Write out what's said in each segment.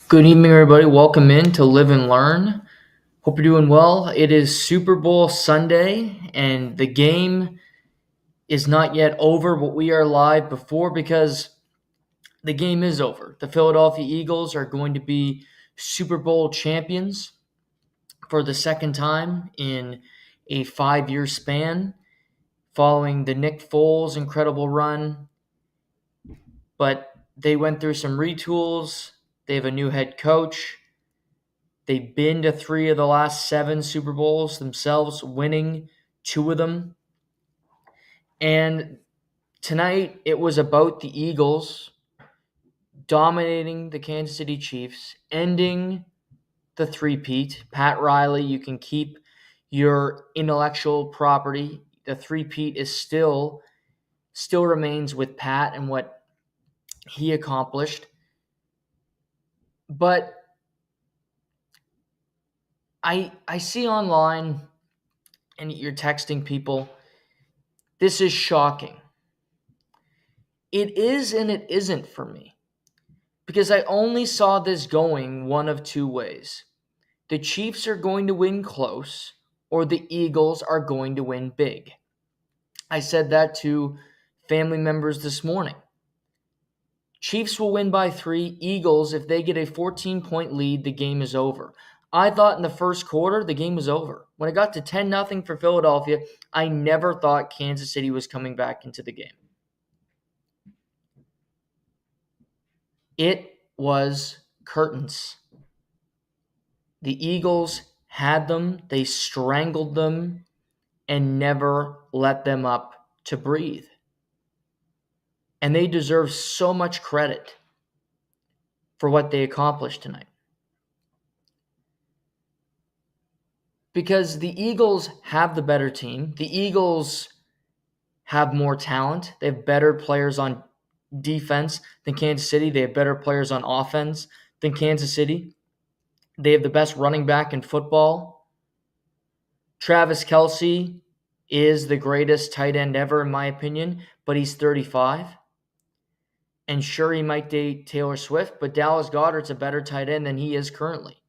Good evening, everybody. Welcome in to Live and Learn. Hope you're doing well. It is Super Bowl Sunday, and the game is not yet over, but we are live before because the game is over. The Philadelphia Eagles are going to be Super Bowl champions for the second time in a 5-year span, following the Nick Foles incredible run. But they went through some retools. They have a new head coach. They've been to 3 of the last 7 Super Bowls themselves, winning 2 of them. And tonight it was about the Eagles dominating the Kansas City Chiefs, ending the three-peat. Pat Riley, you can keep your intellectual property. The three-peat is still remains with Pat and what he accomplished. But I see online, and you're texting people, this is shocking. It is and it isn't for me, because I only saw this going one of two ways. The Chiefs are going to win close, or the Eagles are going to win big. I said that to family members this morning. Chiefs will win by 3. Eagles, if they get a 14-point lead, the game is over. I thought in the first quarter the game was over. When it got to 10-0 for Philadelphia, I never thought Kansas City was coming back into the game. It was curtains. The Eagles had them, they strangled them, and never let them up to breathe. And they deserve so much credit for what they accomplished tonight. Because the Eagles have the better team. The Eagles have more talent. They have better players on defense than Kansas City. They have better players on offense than Kansas City. They have the best running back in football. Travis Kelce is the greatest tight end ever, in my opinion, but he's 35. And sure, he might date Taylor Swift, but Dallas Goedert's a better tight end than he is currently.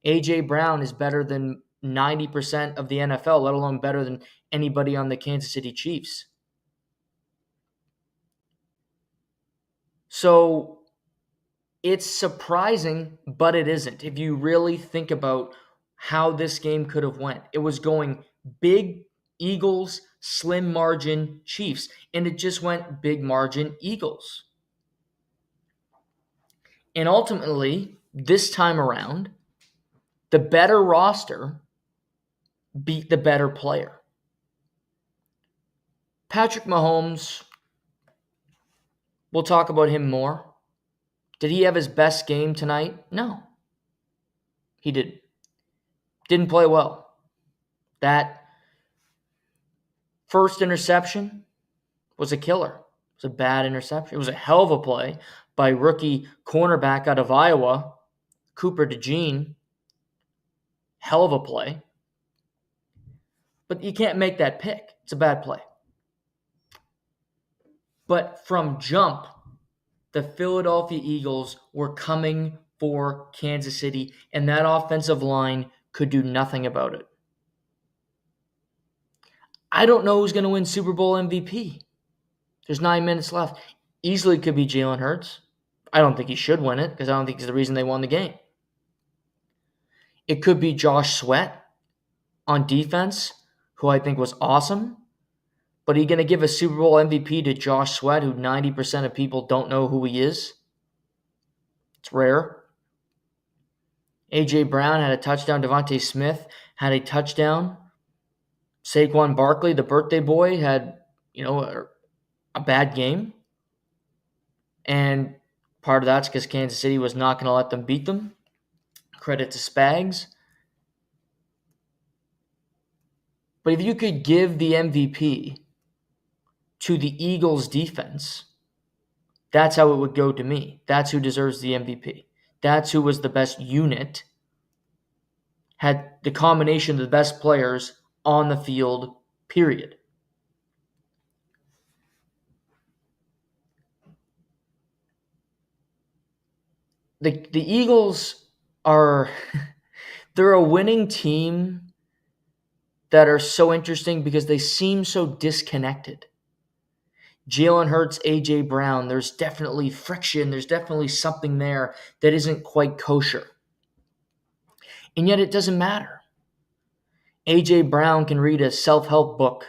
A.J. Brown is better than 90% of the NFL, let alone better than anybody on the Kansas City Chiefs. So it's surprising, but it isn't. If you really think about how this game could have went, it was going big Eagles, slim margin Chiefs, and it just went big margin Eagles. And ultimately, this time around, the better roster beat the better player. Patrick Mahomes, we'll talk about him more. Did he have his best game tonight? No, he didn't. Didn't play well. That first interception was a killer. It was a bad interception. It was a hell of a play by rookie cornerback out of Iowa, Cooper DeJean. Hell of a play. But you can't make that pick. It's a bad play. But from jump, the Philadelphia Eagles were coming for Kansas City, and that offensive line could do nothing about it. I don't know who's going to win Super Bowl MVP. There's 9 minutes left. Easily could be Jalen Hurts. I don't think he should win it because I don't think he's the reason they won the game. It could be Josh Sweat on defense, who I think was awesome. But are you going to give a Super Bowl MVP to Josh Sweat, who 90% of people don't know who he is? It's rare. A.J. Brown had a touchdown. Devontae Smith had a touchdown. Saquon Barkley, the birthday boy, had, a bad game. And part of that's because Kansas City was not going to let them beat them. Credit to Spags. But if you could give the MVP to the Eagles defense, that's how it would go to me. That's who deserves the MVP. That's who was the best unit, had the combination of the best players on the field, period. the Eagles are they're a winning team that are so interesting because they seem so disconnected. Jalen Hurts, A.J. Brown, there's definitely friction. There's definitely something there that isn't quite kosher. And yet it doesn't matter. A.J. Brown can read a self-help book.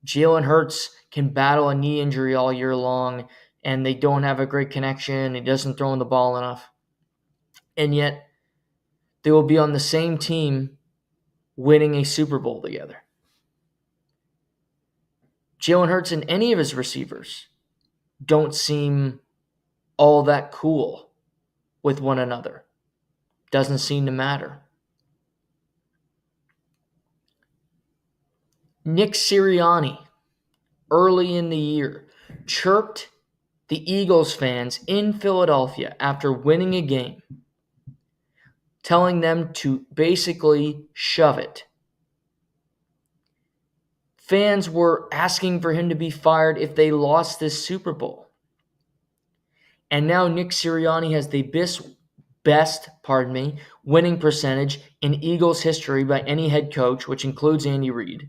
Jalen Hurts can battle a knee injury all year long, and they don't have a great connection. He doesn't throw the ball enough. And yet they will be on the same team winning a Super Bowl together. Jalen Hurts and any of his receivers don't seem all that cool with one another. Doesn't seem to matter. Nick Sirianni, early in the year, chirped the Eagles fans in Philadelphia after winning a game, telling them to basically shove it. Fans were asking for him to be fired if they lost this Super Bowl. And now Nick Sirianni has the best winning percentage in Eagles history by any head coach, which includes Andy Reid.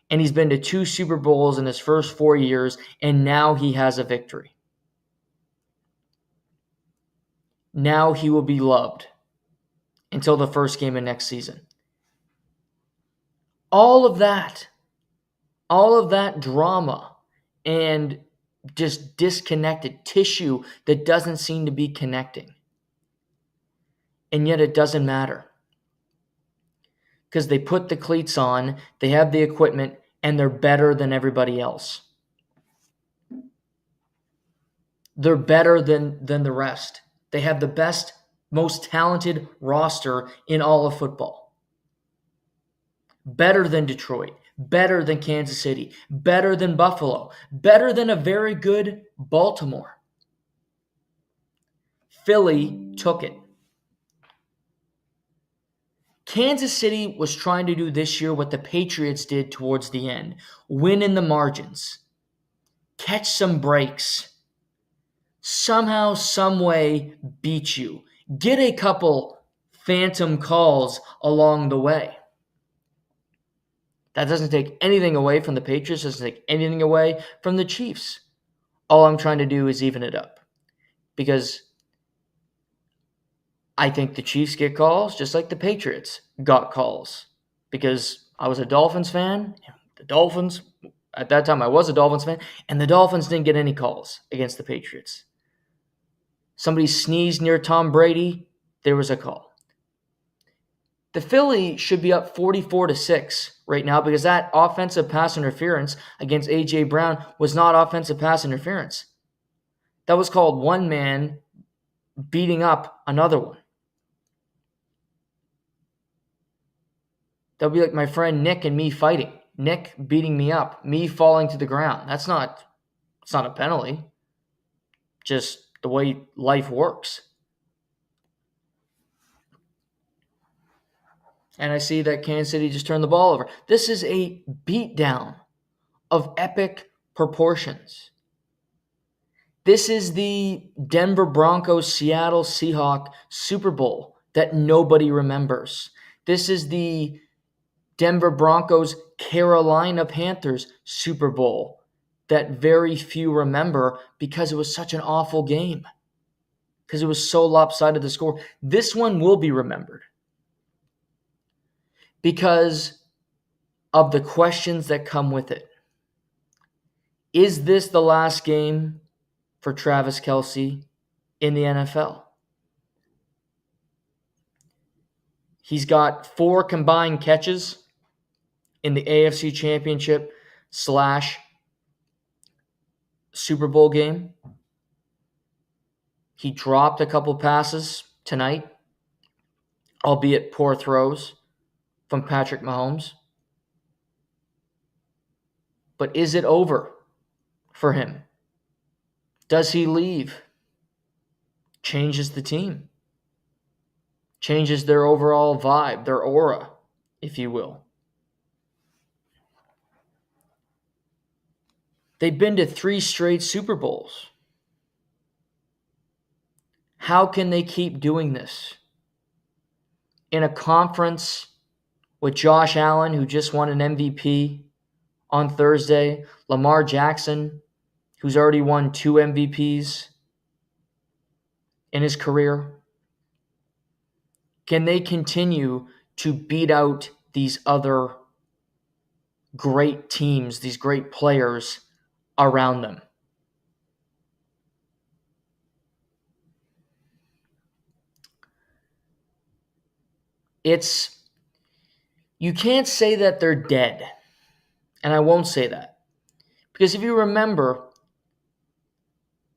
And he's been to 2 Super Bowls in his first 4 years, and now he has a victory. Now he will be loved until the first game of next season. All of that drama and just disconnected tissue that doesn't seem to be connecting. And yet it doesn't matter. Because they put the cleats on, they have the equipment, and they're better than everybody else. They're better than the rest. They have the best, most talented roster in all of football. Better than Detroit, better than Kansas City, better than Buffalo, better than a very good Baltimore. Philly took it. Kansas City was trying to do this year what the Patriots did towards the end. Win in the margins. Catch some breaks. Somehow, some way, beat you. Get a couple phantom calls along the way. That doesn't take anything away from the Patriots. Doesn't take anything away from the Chiefs. All I'm trying to do is even it up. Because I think the Chiefs get calls just like the Patriots got calls. Because I was a Dolphins fan. The Dolphins, at that time I was a Dolphins fan, and the Dolphins didn't get any calls against the Patriots. Somebody sneezed near Tom Brady, there was a call. The Philly should be up 44-6 right now because that offensive pass interference against A.J. Brown was not offensive pass interference. That was called one man beating up another one. That would be like my friend Nick and me fighting. Nick beating me up, me falling to the ground. It's not a penalty. Just the way life works. And I see that Kansas City just turned the ball over. This is a beatdown of epic proportions. This is the Denver Broncos Seattle Seahawks Super Bowl that nobody remembers. This is the Denver Broncos Carolina Panthers Super Bowl that very few remember because it was such an awful game. Because it was so lopsided the score. This one will be remembered because of the questions that come with it. Is this the last game for Travis Kelce in the NFL? He's got 4 combined catches in the AFC Championship / Super Bowl game. He dropped a couple passes tonight, albeit poor throws from Patrick Mahomes. But is it over for him? Does he leave? Changes the team. Changes their overall vibe, their aura, if you will. They've been to 3 straight Super Bowls. How can they keep doing this? In a conference with Josh Allen, who just won an MVP on Thursday, Lamar Jackson, who's already won 2 MVPs in his career. Can they continue to beat out these other great teams, these great players around them? You can't say that they're dead, and I won't say that. Because if you remember,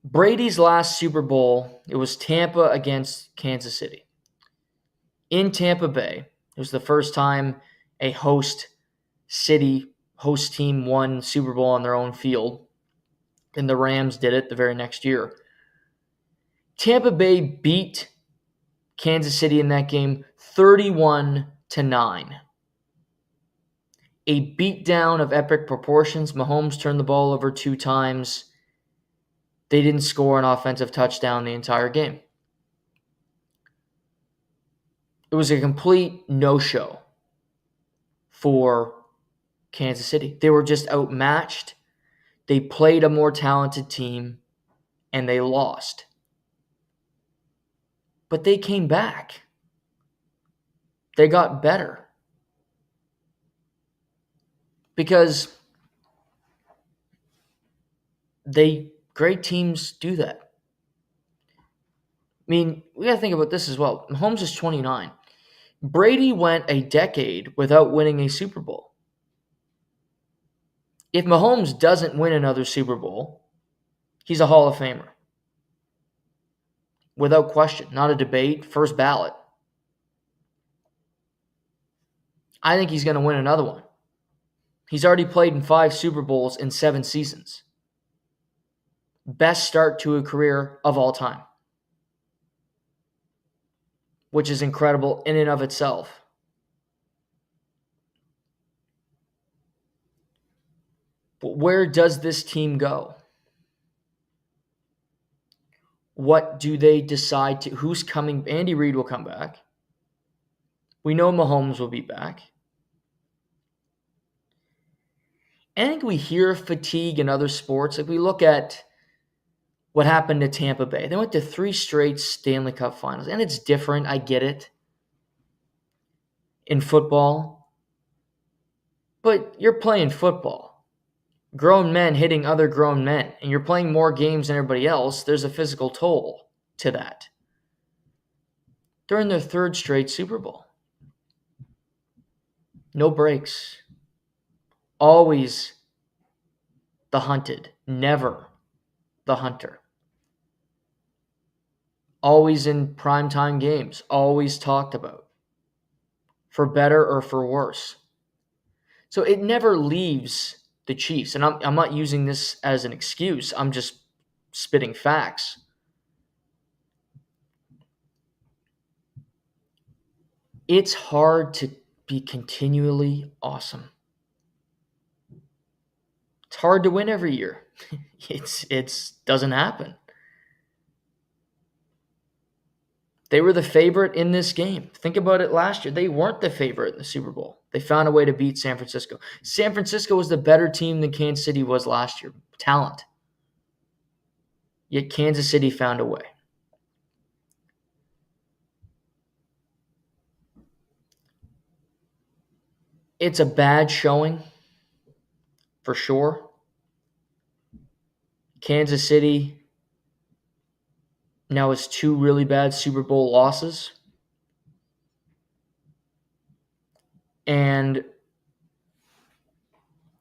Brady's last Super Bowl, it was Tampa against Kansas City. In Tampa Bay, it was the first time a host team won Super Bowl on their own field, and the Rams did it the very next year. Tampa Bay beat Kansas City in that game 31-9. A beatdown of epic proportions. Mahomes turned the ball over 2 times. They didn't score an offensive touchdown the entire game. It was a complete no-show for Kansas City. They were just outmatched. They played a more talented team, and they lost. But they came back. They got better. Because great teams do that. I mean, we got to think about this as well. Mahomes is 29. Brady went a decade without winning a Super Bowl. If Mahomes doesn't win another Super Bowl, he's a Hall of Famer. Without question. Not a debate. First ballot. I think he's going to win another one. He's already played in 5 Super Bowls in 7 seasons. Best start to a career of all time. Which is incredible in and of itself. But where does this team go? What do they decide to? Who's coming? Andy Reid will come back. We know Mahomes will be back. I think we hear fatigue in other sports. If we look at what happened to Tampa Bay, they went to 3 straight Stanley Cup finals. And it's different. I get it. In football. But you're playing football. Grown men hitting other grown men. And you're playing more games than everybody else. There's a physical toll to that. They're in their 3rd straight Super Bowl. No breaks. Always the hunted. Never the hunter. Always in primetime games. Always talked about. For better or for worse. So it never leaves the Chiefs. And I'm not using this as an excuse. I'm just spitting facts. It's hard to be continually awesome. It's hard to win every year. It doesn't happen. They were the favorite in this game. Think about it last year. They weren't the favorite in the Super Bowl. They found a way to beat San Francisco. San Francisco was the better team than Kansas City was last year. Talent. Yet Kansas City found a way. It's a bad showing, for sure. Kansas City now has 2 really bad Super Bowl losses. And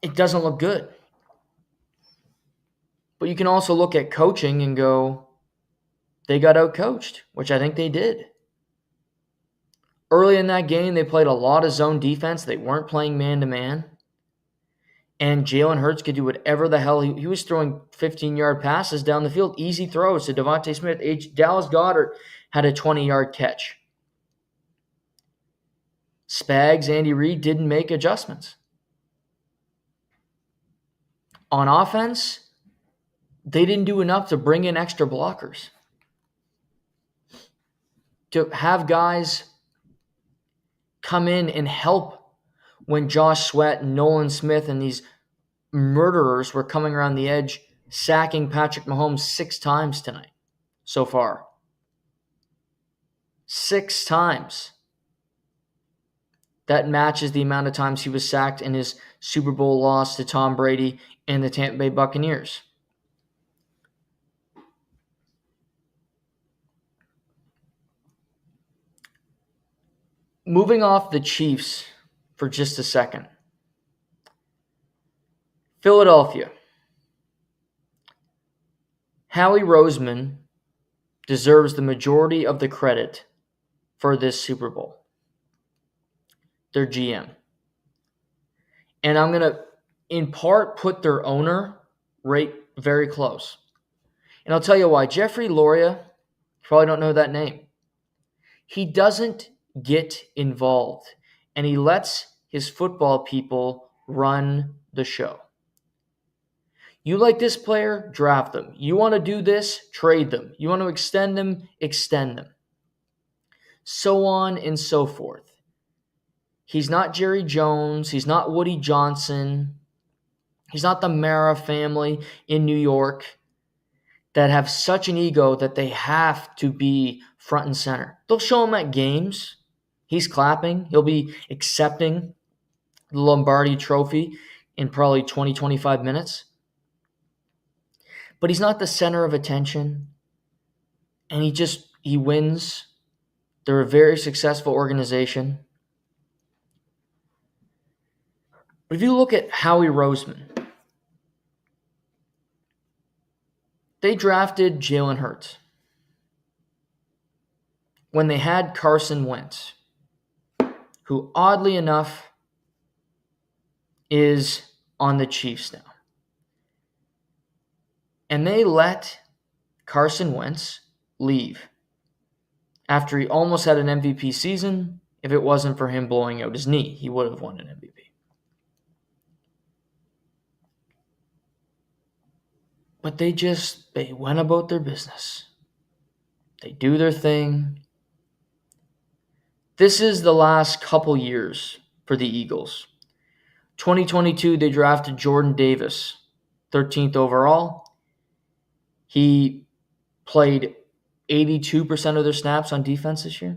it doesn't look good. But you can also look at coaching and go, they got outcoached, which I think they did. Early in that game, they played a lot of zone defense. They weren't playing man-to-man. And Jalen Hurts could do whatever the hell. He was throwing 15-yard passes down the field, easy throws to Devontae Smith. Dallas Goedert had a 20-yard catch. Spags, Andy Reid didn't make adjustments. On offense, they didn't do enough to bring in extra blockers. to have guys come in and help when Josh Sweat and Nolan Smith and these murderers were coming around the edge, sacking Patrick Mahomes 6 times tonight so far. 6 times. That matches the amount of times he was sacked in his Super Bowl loss to Tom Brady and the Tampa Bay Buccaneers. Moving off the Chiefs for just a second. Philadelphia. Howie Roseman deserves the majority of the credit for this Super Bowl. Their GM. And I'm going to, in part, put their owner right very close. And I'll tell you why. Jeffrey Loria, you probably don't know that name. He doesn't get involved, and he lets his football people run the show. You like this player? Draft them. You want to do this? Trade them. You want to extend them? Extend them. So on and so forth. He's not Jerry Jones. He's not Woody Johnson. He's not the Mara family in New York that have such an ego that they have to be front and center. They'll show him at games. He's clapping. He'll be accepting the Lombardi Trophy in probably 20, 25 minutes. But he's not the center of attention. And he wins. They're a very successful organization. But if you look at Howie Roseman, they drafted Jalen Hurts when they had Carson Wentz, who oddly enough is on the Chiefs now. And they let Carson Wentz leave after he almost had an MVP season. If it wasn't for him blowing out his knee, he would have won an MVP. But they went about their business. They do their thing. This is the last couple years for the Eagles. 2022, they drafted Jordan Davis, 13th overall. He played 82% of their snaps on defense this year.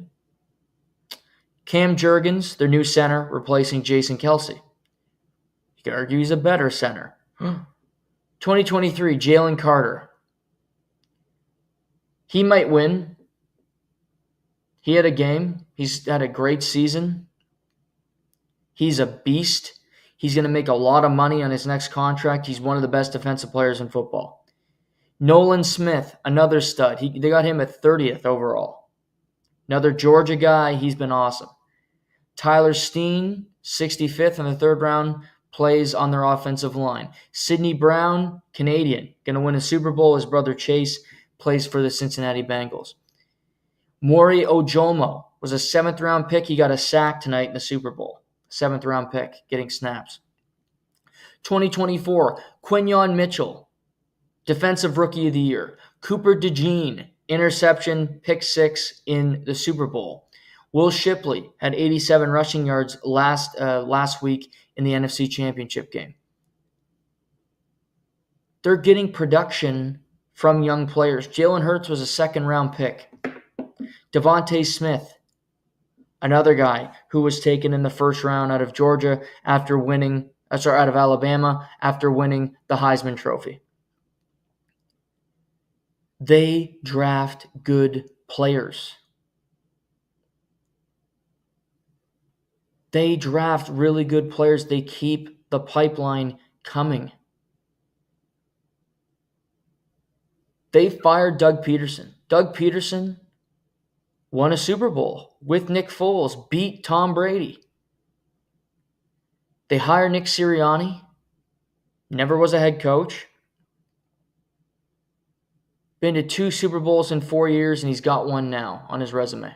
Cam Jurgens, their new center, replacing Jason Kelce. You could argue he's a better center. 2023, Jalen Carter. He might win. He had a game. He's had a great season. He's a beast. He's going to make a lot of money on his next contract. He's one of the best defensive players in football. Nolan Smith, another stud. They got him at 30th overall. Another Georgia guy. He's been awesome. Tyler Steen, 65th in the third round, plays on their offensive line. Sidney Brown, Canadian, going to win a Super Bowl. His brother Chase plays for the Cincinnati Bengals. Maury Ojomo was a 7th round pick. He got a sack tonight in the Super Bowl. 7th round pick, getting snaps. 2024, Quinyon Mitchell, Defensive Rookie of the Year. Cooper DeJean, interception, pick 6 in the Super Bowl. Will Shipley had 87 rushing yards last week in the NFC Championship game. They're getting production from young players. Jalen Hurts was a 2nd round pick. Devontae Smith, another guy who was taken in the 1st round out of Georgia out of Alabama after winning the Heisman Trophy. They draft good players. They draft really good players. They keep the pipeline coming. They fired Doug Peterson. Doug Peterson won a Super Bowl with Nick Foles, beat Tom Brady. They hired Nick Sirianni, never was a head coach. Been to 2 Super Bowls in 4 years, and he's got one now on his resume.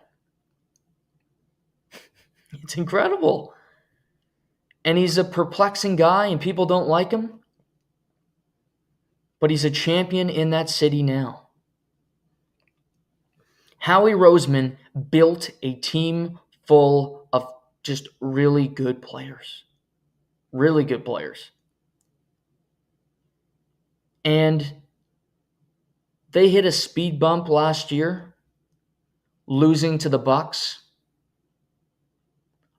It's incredible. And he's a perplexing guy, and people don't like him. But he's a champion in that city now. Howie Roseman built a team full of just really good players. Really good players. And they hit a speed bump last year, losing to the Bucs.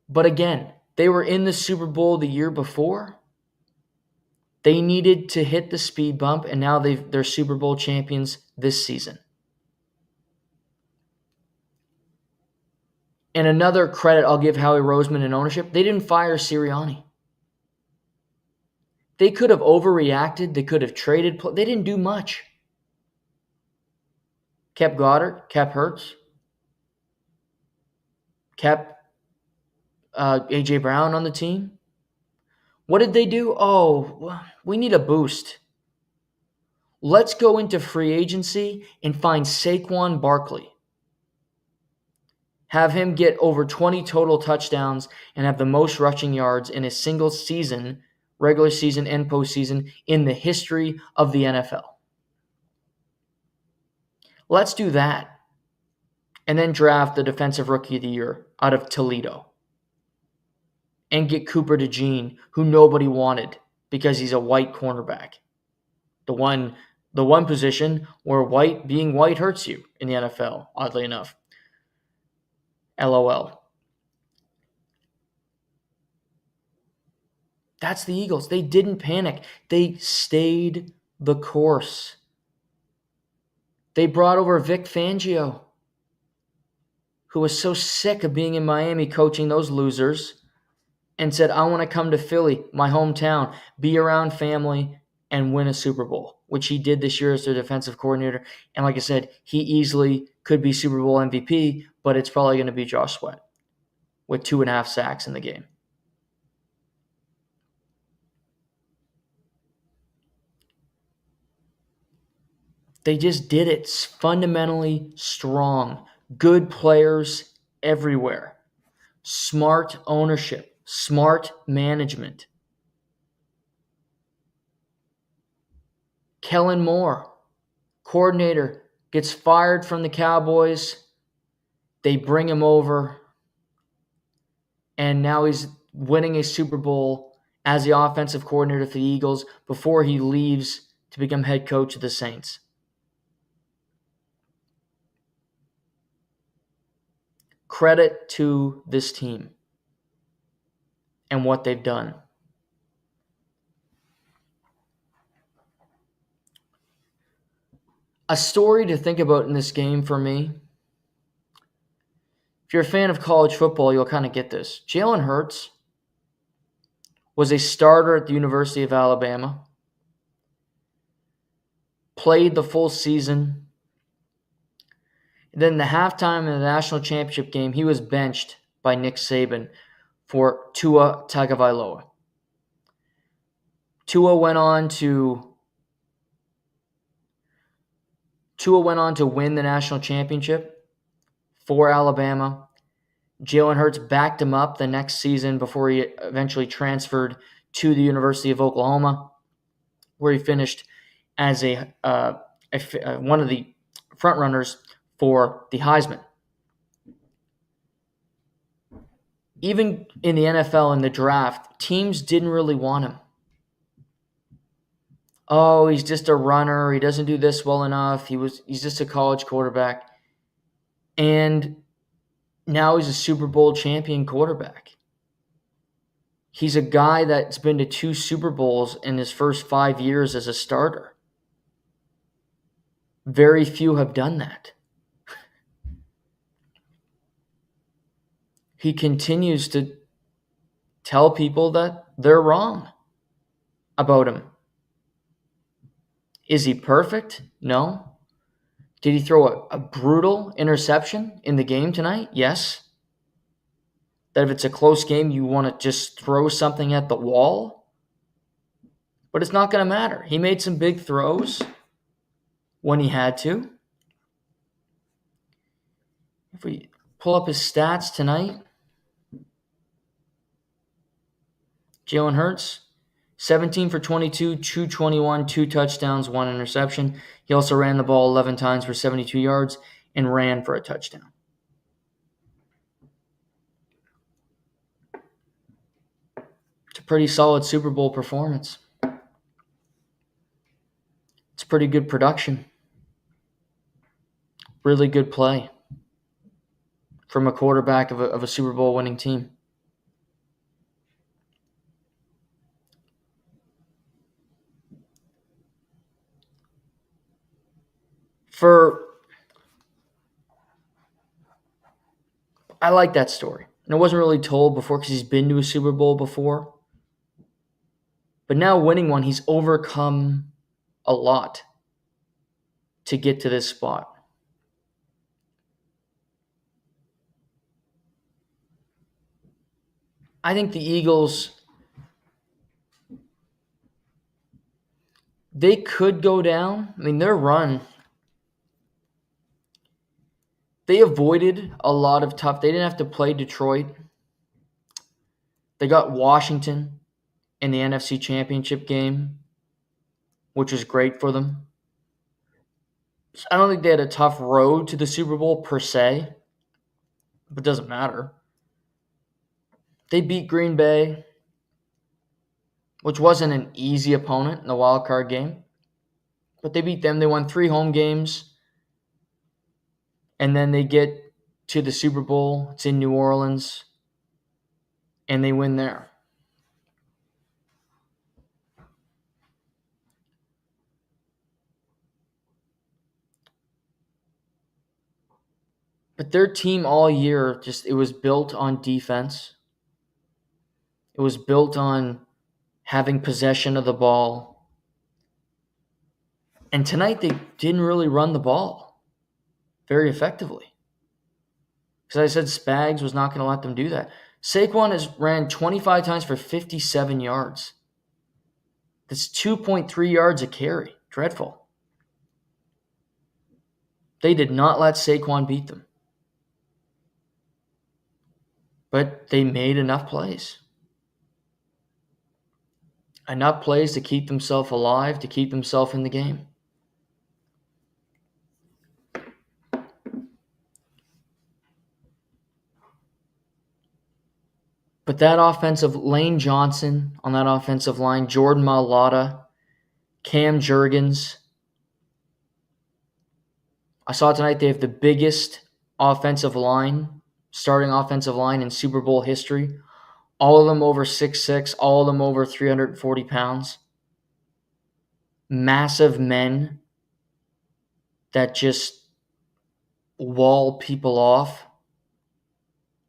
But again, they were in the Super Bowl the year before. They needed to hit the speed bump, and now they're Super Bowl champions this season. And another credit I'll give Howie Roseman in ownership, they didn't fire Sirianni. They could have overreacted. They could have traded. They didn't do much. Kept Goddard, kept Hurts, kept A.J. Brown on the team. What did they do? Oh, we need a boost. Let's go into free agency and find Saquon Barkley. Have him get over 20 total touchdowns and have the most rushing yards in a single season, regular season and postseason, in the history of the NFL. Let's do that. And then draft the Defensive Rookie of the Year out of Toledo. And get Cooper DeJean, who nobody wanted because he's a white cornerback. The one position where being white hurts you in the NFL, oddly enough. LOL. That's the Eagles. They didn't panic. They stayed the course. They brought over Vic Fangio, who was so sick of being in Miami coaching those losers, and said, I want to come to Philly, my hometown, be around family, and win a Super Bowl, which he did this year as their defensive coordinator. And like I said, he easily could be Super Bowl MVP, but it's probably going to be Josh Sweat with 2.5 sacks in the game. They just did it fundamentally strong. Good players everywhere. Smart ownership. Smart management. Kellen Moore, coordinator, gets fired from the Cowboys. They bring him over. And now he's winning a Super Bowl as the offensive coordinator for the Eagles before he leaves to become head coach of the Saints. Credit to this team and what they've done. A story to think about in this game for me. If you're a fan of college football, you'll kind of get this. Jalen Hurts was a starter at the University of Alabama, played the full season. Then the halftime in the national championship game, he was benched by Nick Saban for Tua Tagovailoa. Tua went on to win the national championship for Alabama. Jalen Hurts backed him up the next season before he eventually transferred to the University of Oklahoma, where he finished as one of the frontrunners for the Heisman. Even in the NFL in the draft, teams didn't really want him. Oh, he's just a runner. He doesn't do this well enough. He's just a college quarterback. And now he's a Super Bowl champion quarterback. He's a guy that's been to 2 Super Bowls in his first 5 years as a starter. Very few have done that. He continues to tell people that they're wrong about him. Is he perfect? No. Did he throw a brutal interception in the game tonight? Yes. That if it's a close game, you want to just throw something at the wall? But it's not going to matter. He made some big throws when he had to. If we pull up his stats tonight, Jalen Hurts, 17 for 22, 221, 2 touchdowns, 1 interception. He also ran the ball 11 times for 72 yards and ran for a touchdown. It's a pretty solid Super Bowl performance. It's pretty good production. Really good play from a quarterback of a Super Bowl winning team. I like that story. And it wasn't really told before because he's been to a Super Bowl before. But now winning one, he's overcome a lot to get to this spot. I think the Eagles, they could go down. I mean, their run, they avoided a lot of tough. They didn't have to play Detroit. They got Washington in the NFC Championship game, which was great for them. So I don't think they had a tough road to the Super Bowl per se, but it doesn't matter. They beat Green Bay, which wasn't an easy opponent in the wild card game, but they beat them. They won 3 home games, and then they get to the Super Bowl. It's in New Orleans, and they win there. But their team all year, it was built on defense. It was built on having possession of the ball. And tonight they didn't really run the ball very effectively. Because I said Spags was not going to let them do that. Saquon has ran 25 times for 57 yards. That's 2.3 yards a carry. Dreadful. They did not let Saquon beat them. But they made enough plays. Enough plays to keep themselves alive, to keep themselves in the game. But that offensive, Lane Johnson on that offensive line, Jordan Mailata, Cam Jurgens. I saw tonight they have the biggest starting offensive line in Super Bowl history. All of them over 6'6", all of them over 340 pounds. Massive men that just wall people off.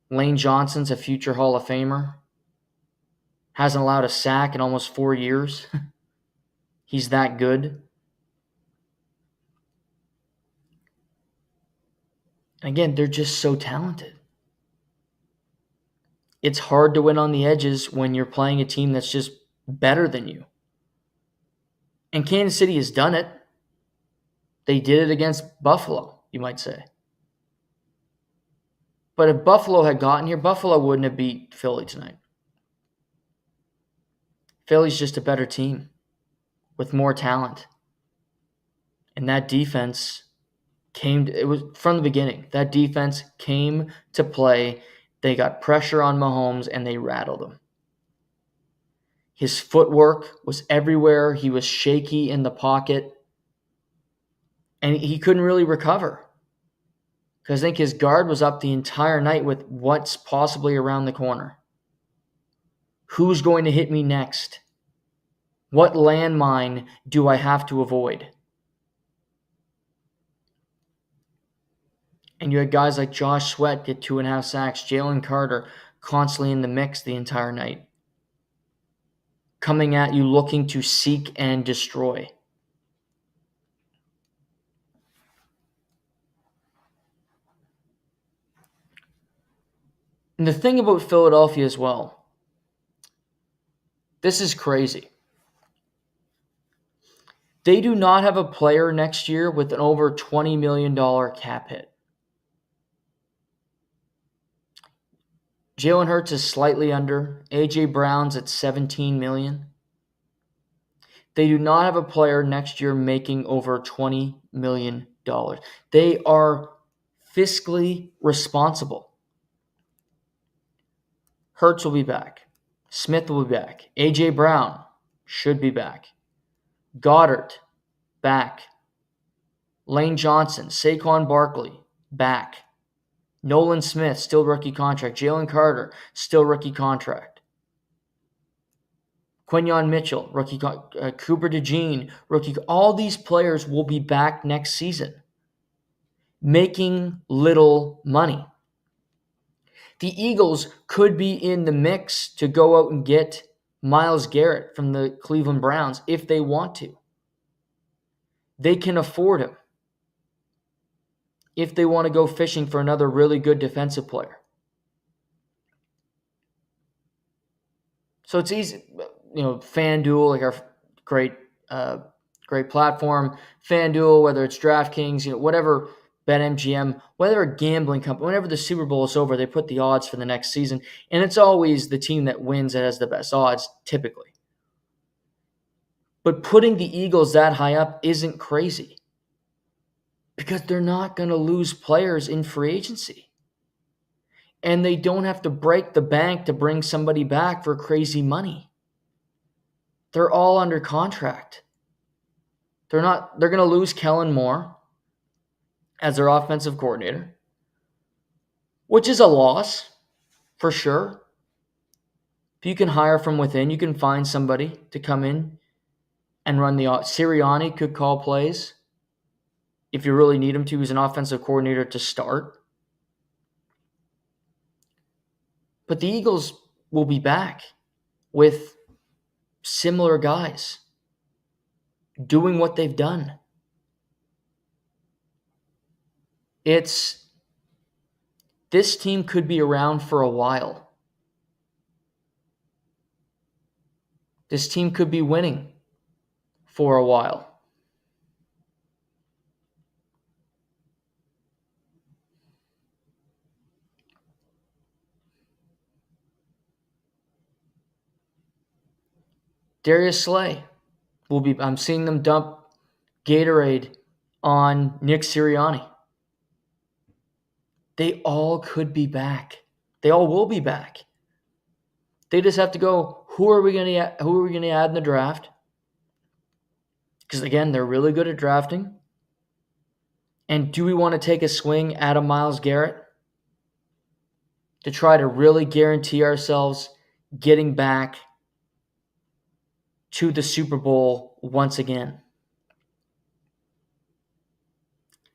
Lane Johnson's a future Hall of Famer. Hasn't allowed a sack in almost 4 years. He's that good. And again, they're just so talented. It's hard to win on the edges when you're playing a team that's just better than you. And Kansas City has done it. They did it against Buffalo, you might say. But if Buffalo had gotten here, Buffalo wouldn't have beat Philly tonight. Philly's just a better team with more talent. And that defense it was from the beginning. That defense came to play. They got pressure on Mahomes and they rattled him. His footwork was everywhere. He was shaky in the pocket. And he couldn't really recover. Because I think his guard was up the entire night with what's possibly around the corner. Who's going to hit me next? What landmine do I have to avoid? And you had guys like Josh Sweat get 2.5 sacks. Jalen Carter constantly in the mix the entire night. Coming at you looking to seek and destroy. And the thing about Philadelphia as well, this is crazy. They do not have a player next year with an over $20 million cap hit. Jalen Hurts is slightly under. A.J. Brown's at $17 million. They do not have a player next year making over $20 million. They are fiscally responsible. Hurts will be back. Smith will be back. A.J. Brown should be back. Goddard, back. Lane Johnson, Saquon Barkley, back. Nolan Smith, still rookie contract. Jalen Carter, still rookie contract. Quinyon Mitchell, rookie Cooper DeJean, rookie. All these players will be back next season, making little money. The Eagles could be in the mix to go out and get Myles Garrett from the Cleveland Browns if they want to. They can afford him if they want to go fishing for another really good defensive player. So it's easy, FanDuel, like our great platform, FanDuel, whether it's DraftKings, whatever, BetMGM, whether a gambling company, whenever the Super Bowl is over, they put the odds for the next season, and it's always the team that wins that has the best odds, typically. But putting the Eagles that high up isn't crazy because they're not going to lose players in free agency. And they don't have to break the bank to bring somebody back for crazy money. They're all under contract. They're going to lose Kellen Moore as their offensive coordinator, which is a loss for sure. If you can hire from within, you can find somebody to come in and run the Sirianni could call plays if you really need him to. He's an offensive coordinator to start. But the Eagles will be back with similar guys doing what they've done. This team could be around for a while. This team could be winning for a while. Darius Slay I'm seeing them dump Gatorade on Nick Sirianni. They all could be back. They all will be back. They just have to go, who are we going to add in the draft? Because again, they're really good at drafting. And do we want to take a swing at a Myles Garrett to try to really guarantee ourselves getting back to the Super Bowl once again?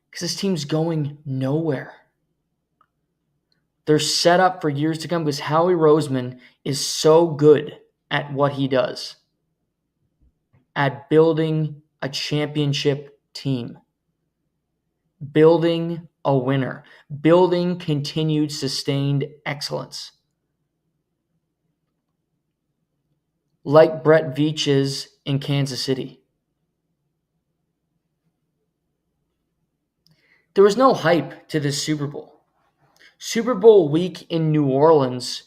Because this team's going nowhere. They're set up for years to come because Howie Roseman is so good at what he does, at building a championship team, building a winner, building continued sustained excellence. Like Brett Veach is in Kansas City. There was no hype to this Super Bowl. Super Bowl week in New Orleans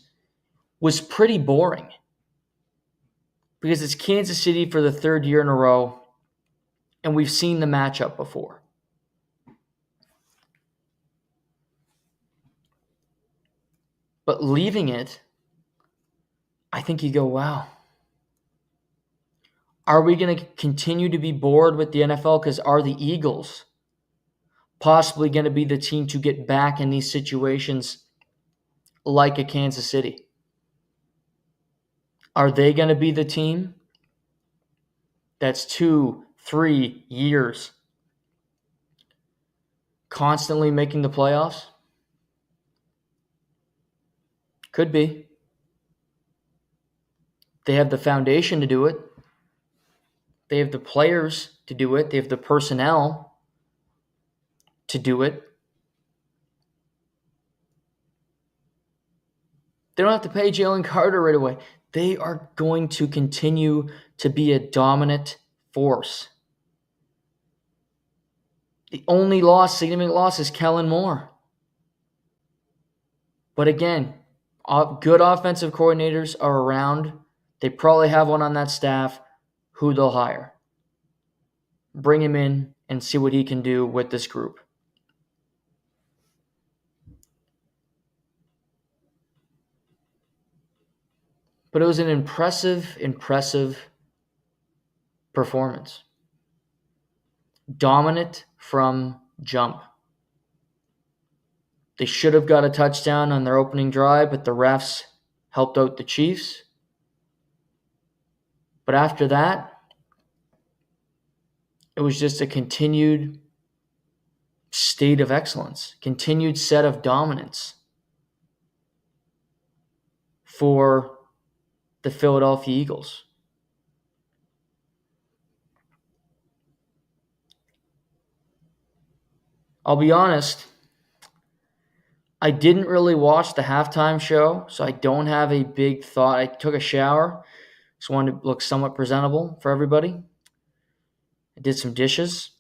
was pretty boring because it's Kansas City for the third year in a row, and we've seen the matchup before. But leaving it, I think you go, wow. Are we going to continue to be bored with the NFL? Because are the Eagles possibly going to be the team to get back in these situations like a Kansas City? Are they going to be the team that's 2-3 years constantly making the playoffs? Could be. They have the foundation to do it. They have the players to do it. They have the personnel to do it. They don't have to pay Jalen Carter right away. They are going to continue to be a dominant force. The only significant loss is Kellen Moore. But again, good offensive coordinators are around. They probably have one on that staff who they'll hire. Bring him in and see what he can do with this group. But it was an impressive performance. Dominant from jump. They should have got a touchdown on their opening drive, but the refs helped out the Chiefs. But after that, it was just a continued state of excellence, continued set of dominance for the Philadelphia Eagles. I'll be honest, I didn't really watch the halftime show, so I don't have a big thought. I took a shower, just wanted to look somewhat presentable for everybody. I did some dishes.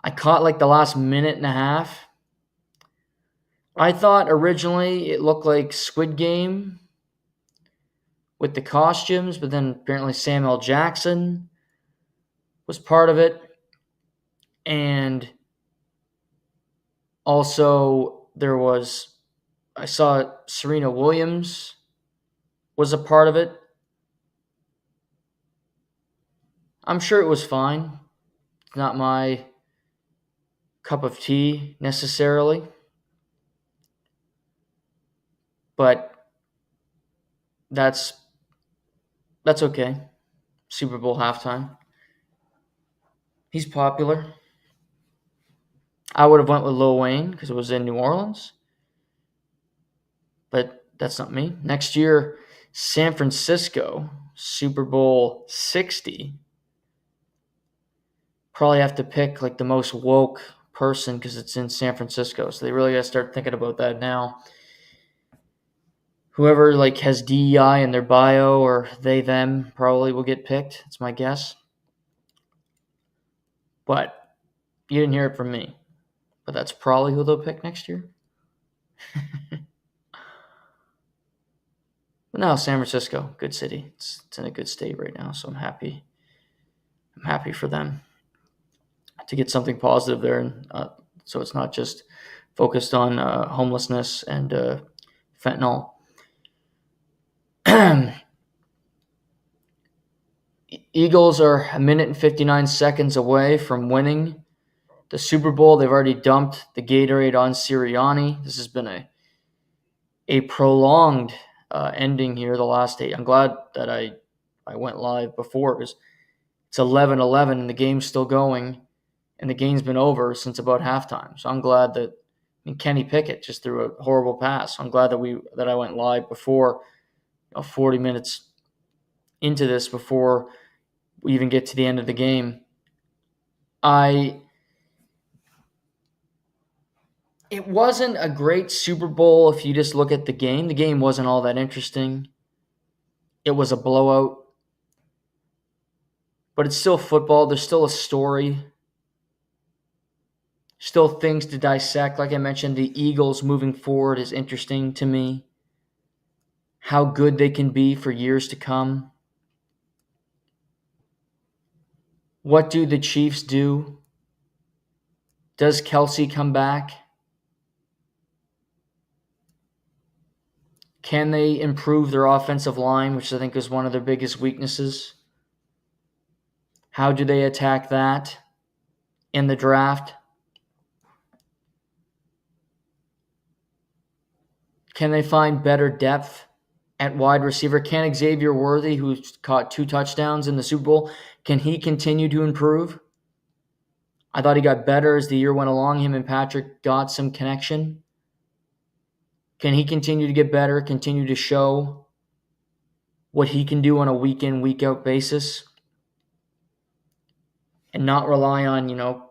I caught like the last minute and a half. I thought originally it looked like Squid Game with the costumes, but then apparently Samuel Jackson was part of it. And also I saw Serena Williams was a part of it. I'm sure it was fine. It's not my cup of tea necessarily. But that's okay. Super Bowl halftime. He's popular. I would have went with Lil Wayne because it was in New Orleans. But that's not me. Next year, San Francisco, Super Bowl 60. Probably have to pick like the most woke person because it's in San Francisco. So they really got to start thinking about that now. Whoever like has DEI in their bio or they, them probably will get picked. That's my guess. But you didn't hear it from me. But that's probably who they'll pick next year. But no, San Francisco, good city. It's in a good state right now, so I'm happy. I'm happy for them to get something positive there, and so it's not just focused on homelessness and fentanyl. Eagles are a minute and 59 seconds away from winning the Super Bowl. They've already dumped the Gatorade on Sirianni. This has been a prolonged ending here the last 8. I'm glad that I went live before because it's 11-11 and the game's still going, and the game's been over since about halftime. So I'm glad that Kenny Pickett just threw a horrible pass. I'm glad that I went live before 40 minutes into this before we even get to the end of the game. It wasn't a great Super Bowl if you just look at the game. The game wasn't all that interesting. It was a blowout. But it's still football. There's still a story. Still things to dissect. Like I mentioned, the Eagles moving forward is interesting to me. How good they can be for years to come. What do the Chiefs do? Does Kelsey come back? Can they improve their offensive line, which I think is one of their biggest weaknesses? How do they attack that in the draft? Can they find better depth at wide receiver? Can Xavier Worthy, who's caught 2 touchdowns in the Super Bowl, can he continue to improve? I thought he got better as the year went along. Him and Patrick got some connection. Can he continue to get better, continue to show what he can do on a week-in, week-out basis? And not rely on,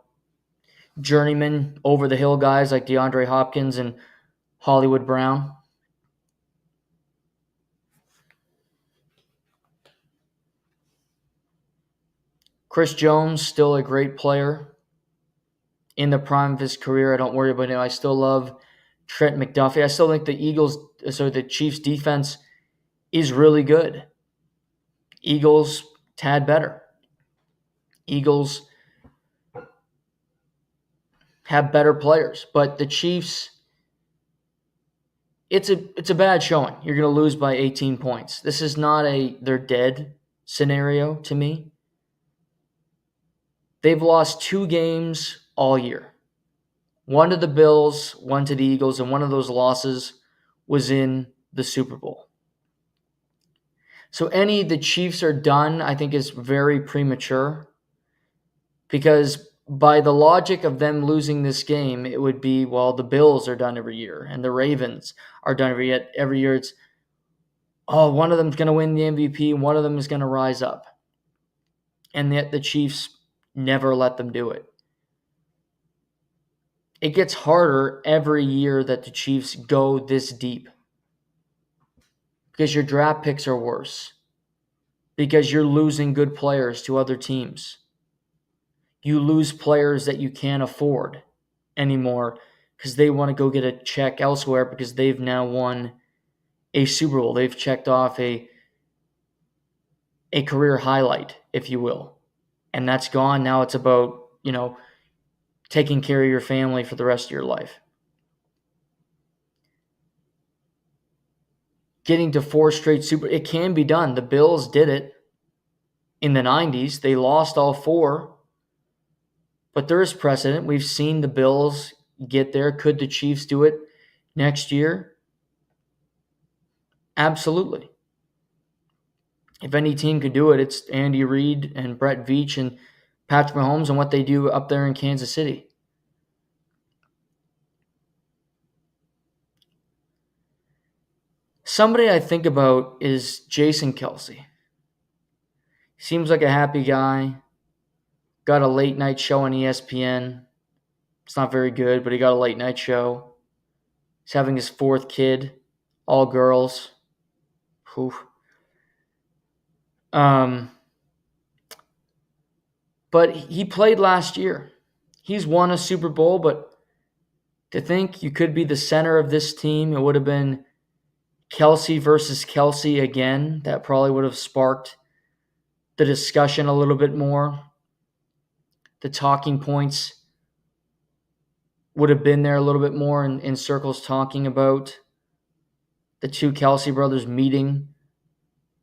journeyman over-the-hill guys like DeAndre Hopkins and Hollywood Brown? Chris Jones, still a great player in the prime of his career. I don't worry about him. I still love Trent McDuffie. I still think the Chiefs defense is really good. Eagles, tad better. Eagles have better players, but the Chiefs, it's a bad showing. You're going to lose by 18 points. This is not a they're dead scenario to me. They've lost 2 games all year. One to the Bills, one to the Eagles, and one of those losses was in the Super Bowl. So any the Chiefs are done, I think is very premature, because by the logic of them losing this game, it would be, well, the Bills are done every year and the Ravens are done every year. It's, oh, one of them is going to win the MVP, one of them is going to rise up. And yet the Chiefs never let them do it. It gets harder every year that the Chiefs go this deep, because your draft picks are worse, because you're losing good players to other teams. You lose players that you can't afford anymore because they want to go get a check elsewhere because they've now won a Super Bowl. They've checked off a career highlight, if you will. And that's gone. Now it's about, taking care of your family for the rest of your life. Getting to 4 straight it can be done. The Bills did it in the 90s. They lost all 4. But there is precedent. We've seen the Bills get there. Could the Chiefs do it next year? Absolutely. If any team could do it, it's Andy Reid and Brett Veach and Patrick Mahomes and what they do up there in Kansas City. Somebody I think about is Jason Kelce. Seems like a happy guy. Got a late night show on ESPN. It's not very good, but he got a late night show. He's having his 4th kid, all girls. Whew. But he played last year. He's won a Super Bowl, but to think you could be the center of this team, it would have been Kelce versus Kelce again. That probably would have sparked the discussion a little bit more. The talking points would have been there a little bit more in circles talking about the 2 Kelce brothers meeting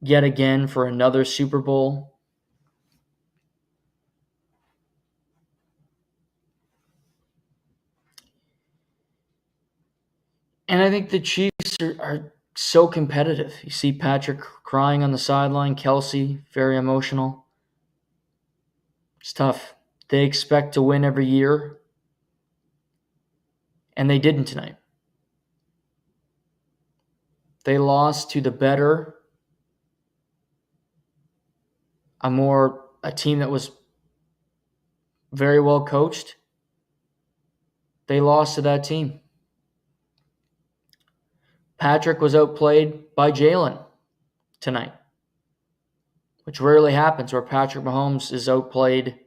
yet again for another Super Bowl. And I think the Chiefs are so competitive. You see Patrick crying on the sideline, Kelce very emotional. It's tough. They expect to win every year, and they didn't tonight. They lost to the better, a team that was very well coached. They lost to that team. Patrick was outplayed by Jalen tonight, which rarely happens, where Patrick Mahomes is outplayed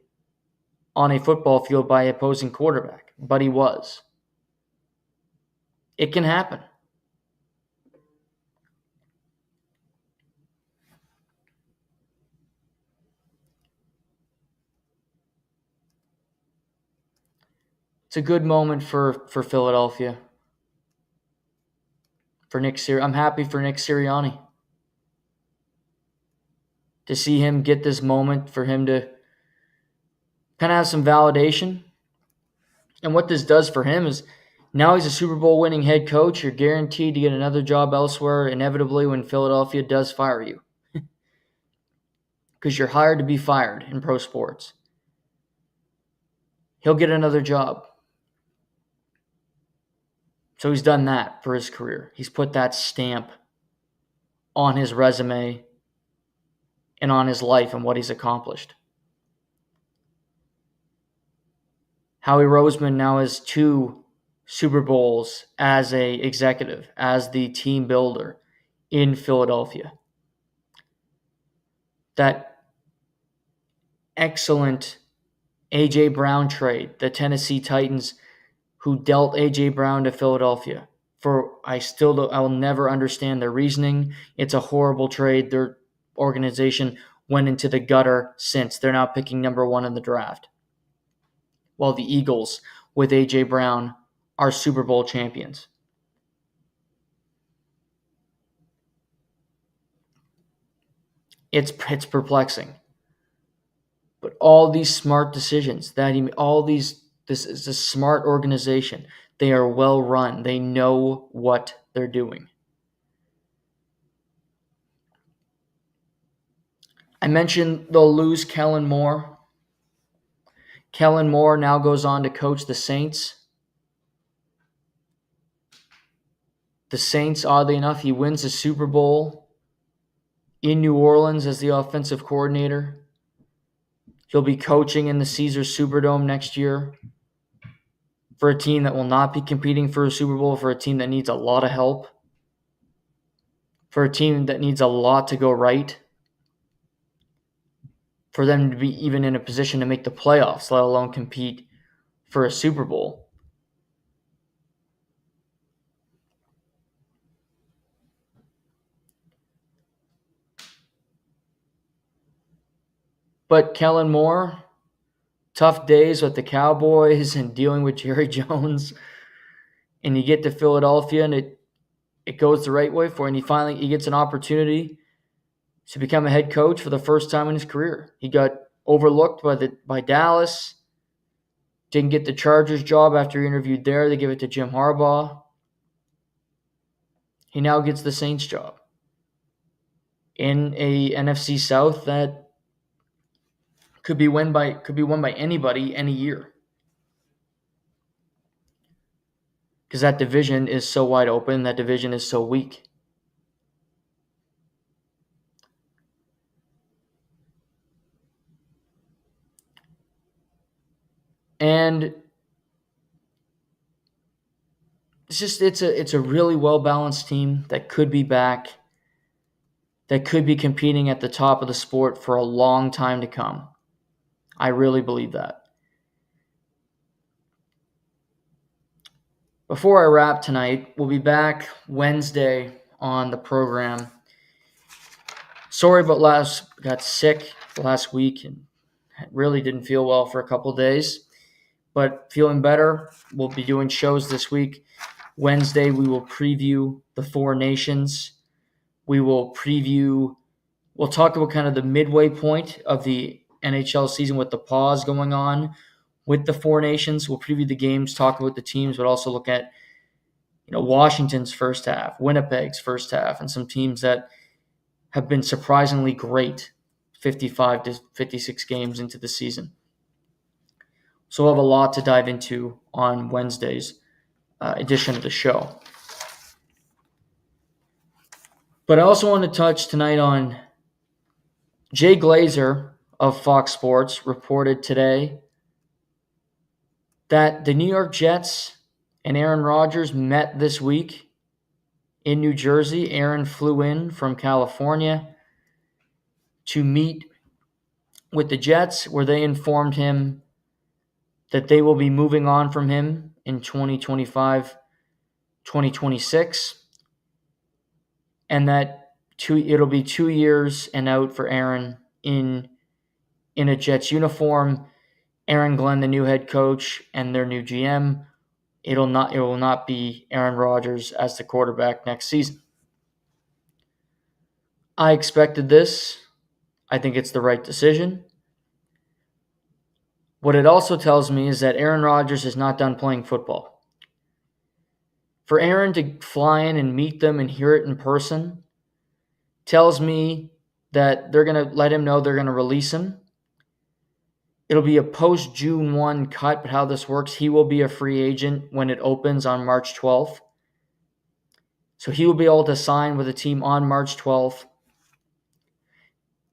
on a football field by an opposing quarterback, but he was. It can happen. It's a good moment for Philadelphia. For Nick Sirianni. I'm happy for Nick Sirianni. To see him get this moment, for him to kind of have some validation. And what this does for him is, now he's a Super Bowl winning head coach. You're guaranteed to get another job elsewhere, inevitably, when Philadelphia does fire you. Because you're hired to be fired in pro sports. He'll get another job. So he's done that for his career. He's put that stamp on his resume and on his life and what he's accomplished. Howie Roseman now has 2 Super Bowls as a executive, as the team builder in Philadelphia. That excellent A.J. Brown trade, the Tennessee Titans, who dealt A.J. Brown to Philadelphia. I will never understand their reasoning. It's a horrible trade. Their organization went into the gutter since. They're now picking number 1 in the draft. While the Eagles, with A.J. Brown, are Super Bowl champions. It's perplexing. But all these smart decisions this is a smart organization. They are well run. They know what they're doing. I mentioned they'll lose Kellen Moore. Kellen Moore now goes on to coach the Saints. The Saints, oddly enough, he wins the Super Bowl in New Orleans as the offensive coordinator. He'll be coaching in the Caesars Superdome next year for a team that will not be competing for a Super Bowl, for a team that needs a lot of help, for a team that needs a lot to go right, for them to be even in a position to make the playoffs, let alone compete for a Super Bowl. But Kellen Moore, tough days with the Cowboys and dealing with Jerry Jones, and you get to Philadelphia and it goes the right way for him. He gets an opportunity to become a head coach for the first time in his career. He got overlooked by Dallas, didn't get the Chargers job after he interviewed there. They give it to Jim Harbaugh. He now gets the Saints job in a NFC South that could be won by anybody any year, because that division is so wide open. That division is so weak. And it's a really well balanced team that could be back, that could be competing at the top of the sport for a long time to come. I really believe that. Before I wrap tonight, we'll be back Wednesday on the program. Sorry about got sick last week and really didn't feel well for a couple days, but feeling better. We'll be doing shows this week. Wednesday, we will preview the Four Nations. We'll talk about kind of the midway point of the NHL season with the pause going on with the Four Nations. We'll preview the games, talk about the teams, but also look at Washington's first half, Winnipeg's first half, and some teams that have been surprisingly great 55 to 56 games into the season. So we'll have a lot to dive into on Wednesday's edition of the show. But I also want to touch tonight on Jay Glazer of Fox Sports reported today that the New York Jets and Aaron Rodgers met this week in New Jersey. Aaron flew in from California to meet with the Jets, where they informed him that they will be moving on from him in 2025, 2026, and that it'll be 2 years and out for Aaron in a Jets uniform. Aaron Glenn, the new head coach, and their new GM, it will not be Aaron Rodgers as the quarterback next season. I expected this. I think it's the right decision. What it also tells me is that Aaron Rodgers is not done playing football. For Aaron to fly in and meet them and hear it in person tells me that they're going to let him know they're going to release him. It'll be a post-June 1 cut, but how this works, he will be a free agent when it opens on March 12th. So he will be able to sign with a team on March 12th.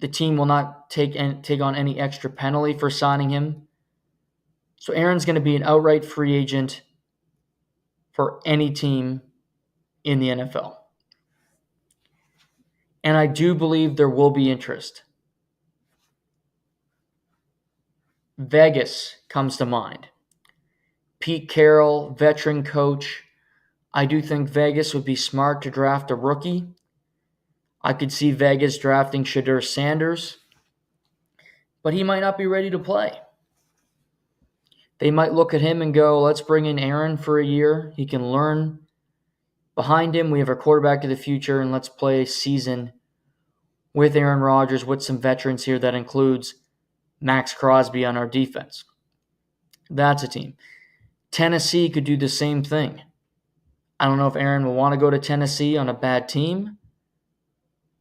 The team will not take on any extra penalty for signing him. So Aaron's going to be an outright free agent for any team in the NFL. And I do believe there will be interest. Vegas comes to mind. Pete Carroll, veteran coach. I do think Vegas would be smart to draft a rookie. I could see Vegas drafting Shedeur Sanders, but he might not be ready to play. They might look at him and go, let's bring in Aaron for a year. He can learn. Behind him, we have our quarterback of the future, and let's play a season with Aaron Rodgers, with some veterans here that includes Max Crosby on our defense. That's a team. Tennessee could do the same thing. I don't know if Aaron will want to go to Tennessee on a bad team,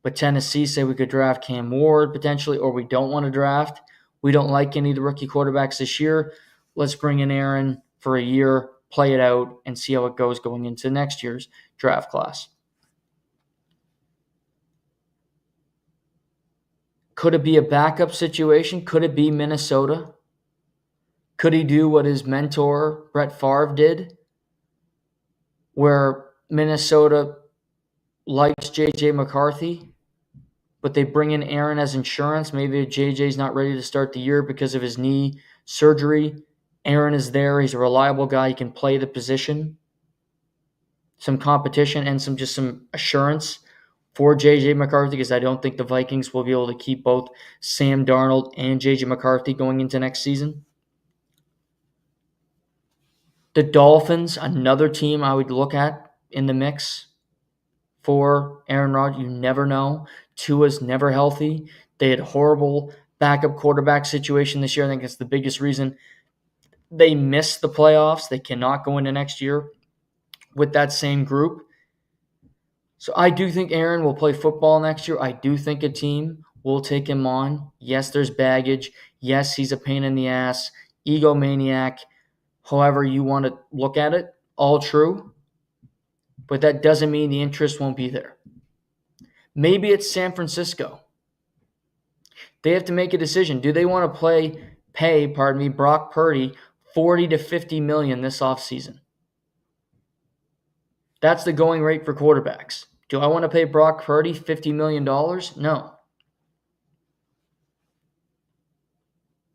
but Tennessee say we could draft Cam Ward potentially, or we don't want to draft. We don't like any of the rookie quarterbacks this year. Let's bring in Aaron for a year, play it out, and see how it goes going into next year's draft class. Could it be a backup situation? Could it be Minnesota? Could he do what his mentor, Brett Favre, did, where Minnesota likes J.J. McCarthy, but they bring in Aaron as insurance? Maybe J.J.'s not ready to start the year because of his knee surgery. Aaron is there. He's a reliable guy. He can play the position. Some competition and some assurance for J.J. McCarthy, because I don't think the Vikings will be able to keep both Sam Darnold and J.J. McCarthy going into next season. The Dolphins, another team I would look at in the mix for Aaron Rodgers. You never know. Tua's never healthy. They had horrible backup quarterback situation this year. I think it's the biggest reason they missed the playoffs. They cannot go into next year with that same group. So I do think Aaron will play football next year. I do think a team will take him on. Yes, there's baggage. Yes, he's a pain in the ass, egomaniac, however you want to look at it, all true. But that doesn't mean the interest won't be there. Maybe it's San Francisco. They have to make a decision. Do they want to pay Brock Purdy $40 to $50 million this offseason? That's the going rate for quarterbacks. Do I want to pay Brock Purdy $50 million? No.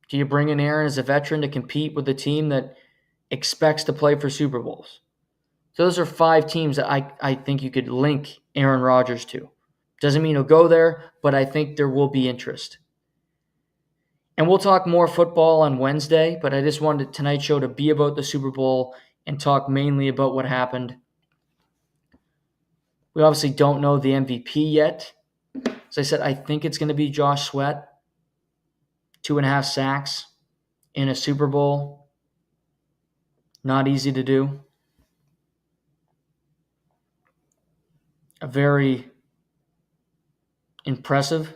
Do you bring in Aaron as a veteran to compete with a team that expects to play for Super Bowls? So those are 5 teams that I think you could link Aaron Rodgers to. Doesn't mean he'll go there, but I think there will be interest. And we'll talk more football on Wednesday, but I just wanted tonight's show to be about the Super Bowl and talk mainly about what happened. We obviously don't know the MVP yet. As I said, I think it's going to be Josh Sweat. 2.5 sacks in a Super Bowl. Not easy to do. A very impressive.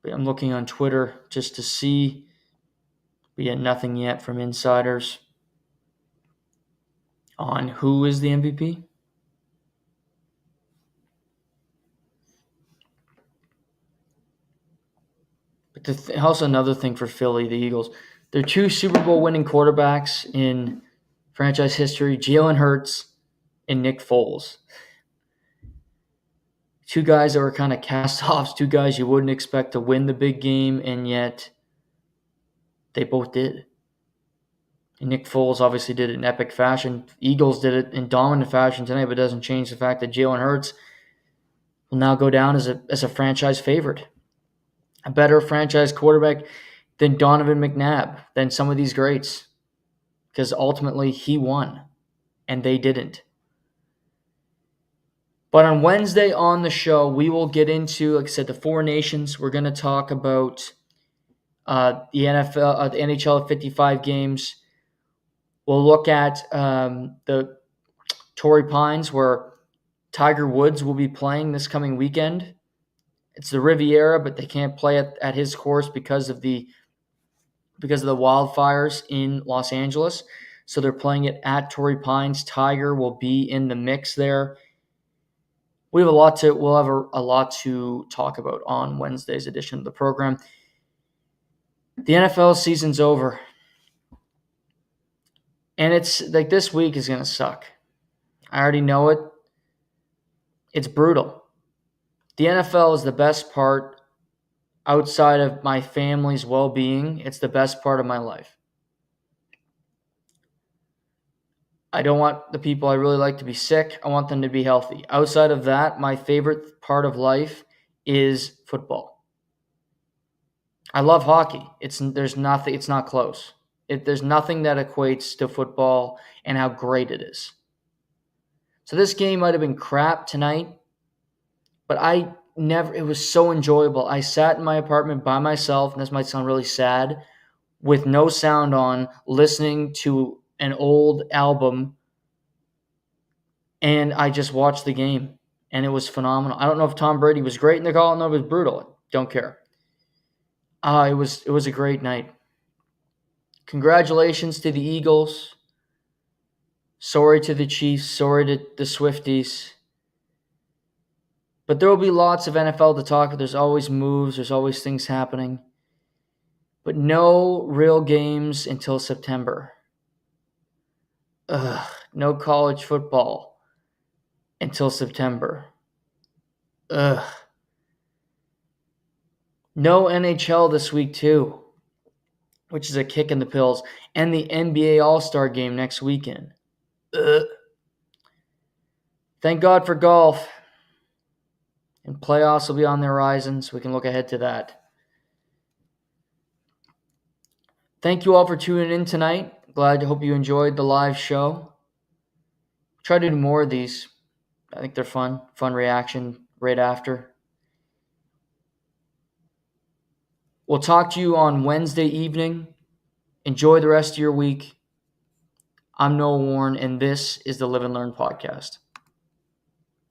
I'm looking on Twitter just to see. We get nothing yet from insiders on who is the MVP. But also another thing for Philly, the Eagles. They're 2 Super Bowl winning quarterbacks in franchise history, Jalen Hurts and Nick Foles. 2 guys that were kind of cast-offs, 2 guys you wouldn't expect to win the big game, and yet they both did. And Nick Foles obviously did it in epic fashion. Eagles did it in dominant fashion tonight, but it doesn't change the fact that Jalen Hurts will now go down as a franchise favorite. A better franchise quarterback than Donovan McNabb, than some of these greats. Because ultimately he won, and they didn't. But on Wednesday on the show, we will get into, like I said, the 4 nations. We're going to talk about the NFL, the NHL 55 games. We'll look at the Torrey Pines, where Tiger Woods will be playing this coming weekend. It's the Riviera, but they can't play at his course because of the wildfires in Los Angeles. So they're playing it at Torrey Pines. Tiger will be in the mix there. We'll have a lot to talk about on Wednesday's edition of the program. The NFL season's over. And it's like this week is going to suck. I already know it. It's brutal. The NFL is the best part outside of my family's well-being. It's the best part of my life. I don't want the people I really like to be sick. I want them to be healthy. Outside of that, my favorite part of life is football. I love hockey. It's not close. There's nothing that equates to football and how great it is. So this game might have been crap tonight, but it was so enjoyable. I sat in my apartment by myself, and this might sound really sad, with no sound on, listening to an old album, and I just watched the game, and it was phenomenal. I don't know if Tom Brady was great in the call, I don't know if it was brutal. Don't care. It was a great night. Congratulations to the Eagles. Sorry to the Chiefs. Sorry to the Swifties. But there will be lots of NFL to talk about. There's always moves. There's always things happening. But no real games until September. No college football until September. No NHL this week too, which is a kick in the pills. And the NBA All-Star game next weekend. Thank God for golf. And playoffs will be on the horizon, so we can look ahead to that. Thank you all for tuning in tonight. Hope you enjoyed the live show. Try to do more of these. I think they're fun. Fun reaction right after. We'll talk to you on Wednesday evening. Enjoy the rest of your week. I'm Noah Warren, and this is the Live and Learn podcast.